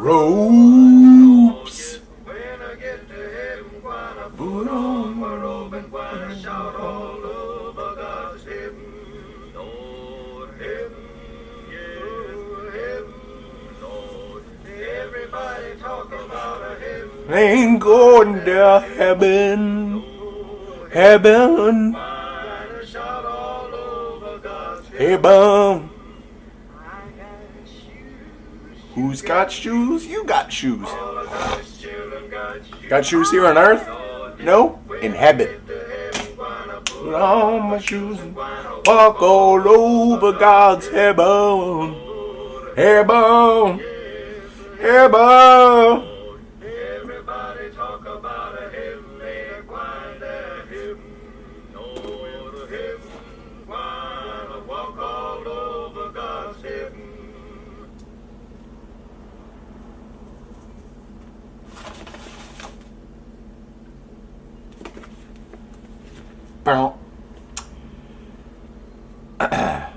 ropes. When I get to heaven, gonna put on my robe and gonna shout all over God's heaven. Lord, heaven, yeah, heaven, Lord. Everybody talk about a heaven. Ain't going to heaven. Heaven. Gonna shout all over God's heaven. Heaven. I got shoes. Who's got shoes? You got shoes. All of God's children got shoes. Got shoes here on earth? No? In heaven. Put on my shoes and walk all over God's heaven. Heaven. Heaven. Everybody talk about a heaven, they grind their heaven. Lord, heaven, wanna walk all over God's heaven.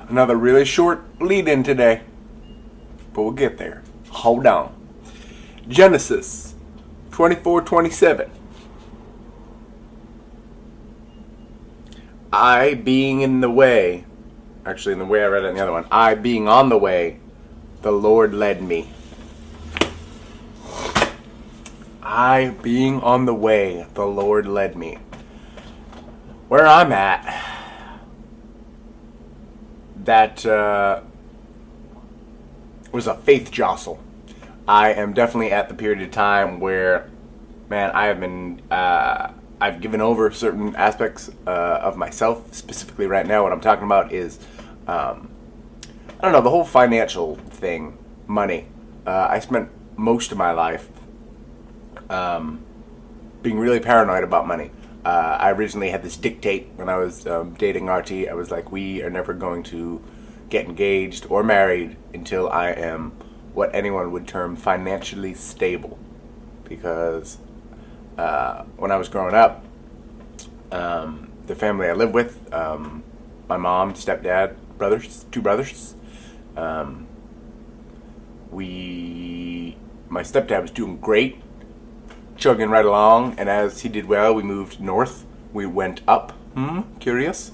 Another really short lead-in today, but we'll get there. Hold on. Genesis 24:27. I being in the way, actually in the way I read it in the other one, I being on the way, the Lord led me. I being on the way, the Lord led me. Where I'm at, that was a faith jostle. I am definitely at the period of time where, man, I have been, I've given over certain aspects of myself. Specifically right now, what I'm talking about is, I don't know, the whole financial thing, money. I spent most of my life being really paranoid about money. I originally had this dictate when I was dating Archie. I was like, we are never going to get engaged or married until I am what anyone would term financially stable. Because when I was growing up, the family I lived with, my mom, stepdad, brothers, two brothers, my stepdad was doing great, chugging right along, and as he did well, we moved north. We went up. Curious.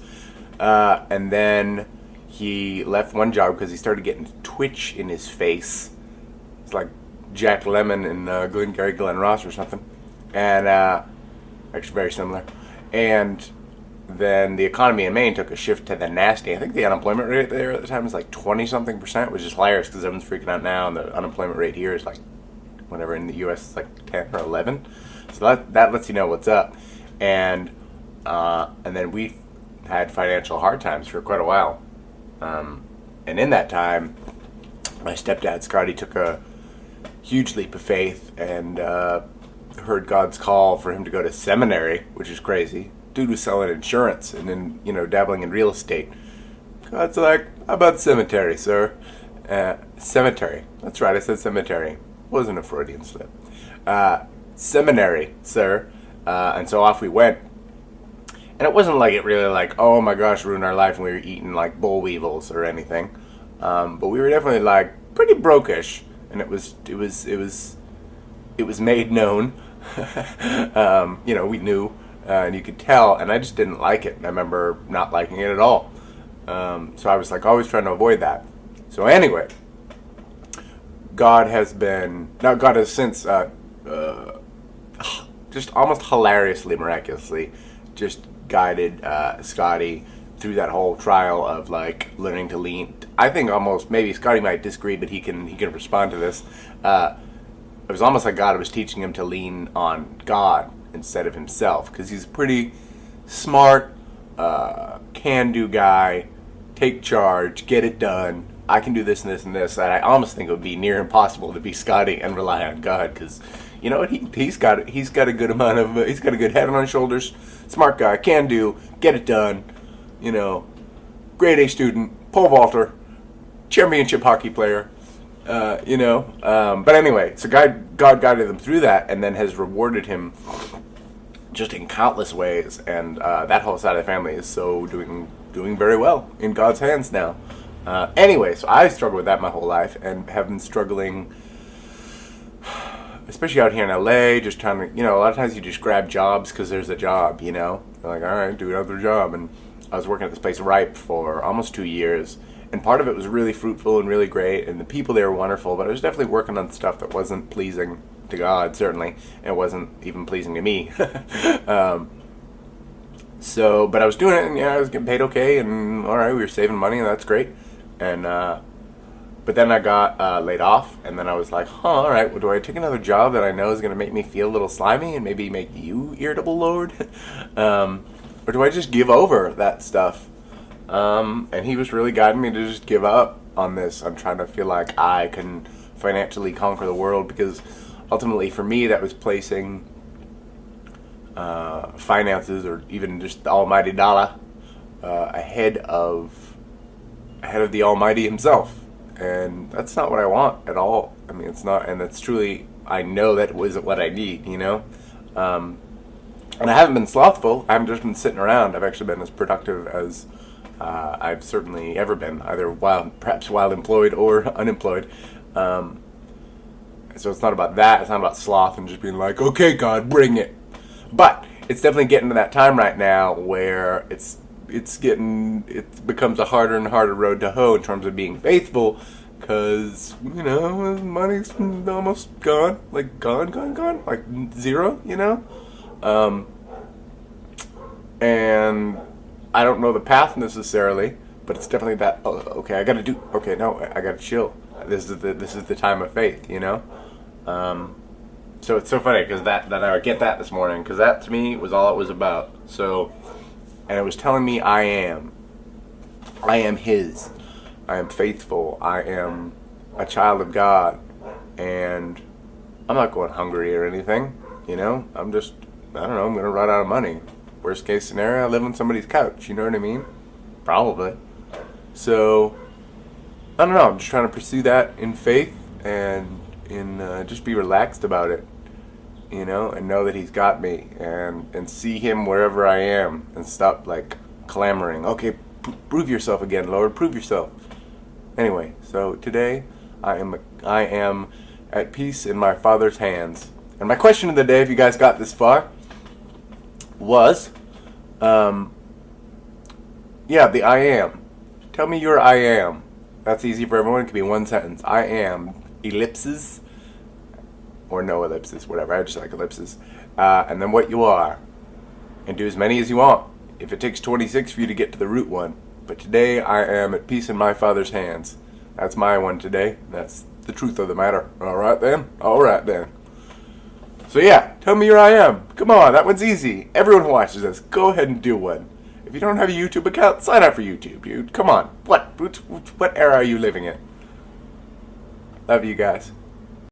And then he left one job because he started getting twitch in his face. It's like Jack Lemmon and Glenn Ross or something. And actually very similar. And then the economy in Maine took a shift to the nasty. I think the unemployment rate there at the time was like 20-something%, which is hilarious because everyone's freaking out now, and the unemployment rate here is like whatever in the U.S. it's like 10 or 11. So that lets you know what's up. And then we had financial hard times for quite a while. And in that time, my stepdad, Scotty, took a huge leap of faith and heard God's call for him to go to seminary, which is crazy. Dude was selling insurance and then, dabbling in real estate. God's like, how about cemetery, sir? Cemetery. That's right, I said cemetery. Wasn't a Freudian slip. Seminary, sir. And so off we went. And it wasn't like it really like, oh my gosh, ruined our life and we were eating like boll weevils or anything. But we were definitely like pretty brokish, and it was made known. We knew, and you could tell, and I just didn't like it. And I remember not liking it at all. So I was like always trying to avoid that. So anyway, God has since just almost hilariously, miraculously, just guided Scotty through that whole trial of like learning to lean. I think almost, maybe Scotty might disagree, but he can respond to this. It was almost like God was teaching him to lean on God instead of himself, because he's a pretty smart, can-do guy, take charge, get it done. I can do this and this and this. And I almost think it would be near impossible to be Scotty and rely on God, because you know what, he's got a good amount of he's got a good head on his shoulders. Smart guy, can do, get it done. Grade A student, pole vaulter, championship hockey player. But anyway, so God guided him through that, and then has rewarded him just in countless ways. And that whole side of the family is so doing very well in God's hands now. Anyway, so I struggled with that my whole life, and have been struggling especially out here in LA, just trying to, a lot of times you just grab jobs because there's a job, You're like, all right, do another job. And I was working at this place, Ripe, for almost 2 years. And part of it was really fruitful and really great, and the people there were wonderful, but I was definitely working on stuff that wasn't pleasing to God, certainly, and it wasn't even pleasing to me. But I was doing it, and I was getting paid okay, and all right, we were saving money, and that's great. And but then I got laid off, and then I was like, all right, well, do I take another job that I know is going to make me feel a little slimy and maybe make you irritable, Lord? Or do I just give over that stuff? And he was really guiding me to just give up on this. I'm trying to feel like I can financially conquer the world, because ultimately for me that was placing finances, or even just the almighty dollar, ahead of the Almighty himself. And that's not what I want at all. I mean, it's not, and that's truly, I know that wasn't what I need, and I haven't been slothful. I haven't just been sitting around. I've actually been as productive as I've certainly ever been, either perhaps while employed or unemployed. So it's not about that. It's not about sloth and just being like, okay, God, bring it. But it's definitely getting to that time right now where it becomes a harder and harder road to hoe in terms of being faithful, because money's almost gone, like gone, like zero, and I don't know the path necessarily, but it's definitely that. Oh, okay, I got to chill. This is the time of faith, So it's so funny because that I get that this morning, because that to me was all it was about. So, and it was telling me I am His, I am faithful, I am a child of God, and I'm not going hungry or anything. I'm just, I don't know, I'm gonna run out of money. Worst case scenario, I live on somebody's couch. You know what I mean? Probably. So, I don't know. I'm just trying to pursue that in faith and just be relaxed about it, and know that He's got me, and see Him wherever I am, and stop like clamoring. Okay, prove yourself again, Lord. Prove yourself. Anyway, so today I am at peace in my Father's hands. And my question of the day, if you guys got this far, was, the I am. Tell me your I am. That's easy for everyone. It could be one sentence. I am, ellipses, or no ellipses, whatever. I just like ellipses. And then what you are. And do as many as you want. If it takes 26 for you to get to the root one. But today I am at peace in my Father's hands. That's my one today. That's the truth of the matter. All right then. So yeah, tell me your I am. Come on, that one's easy. Everyone who watches this, go ahead and do one. If you don't have a YouTube account, sign up for YouTube, dude. Come on. What era are you living in? Love you guys.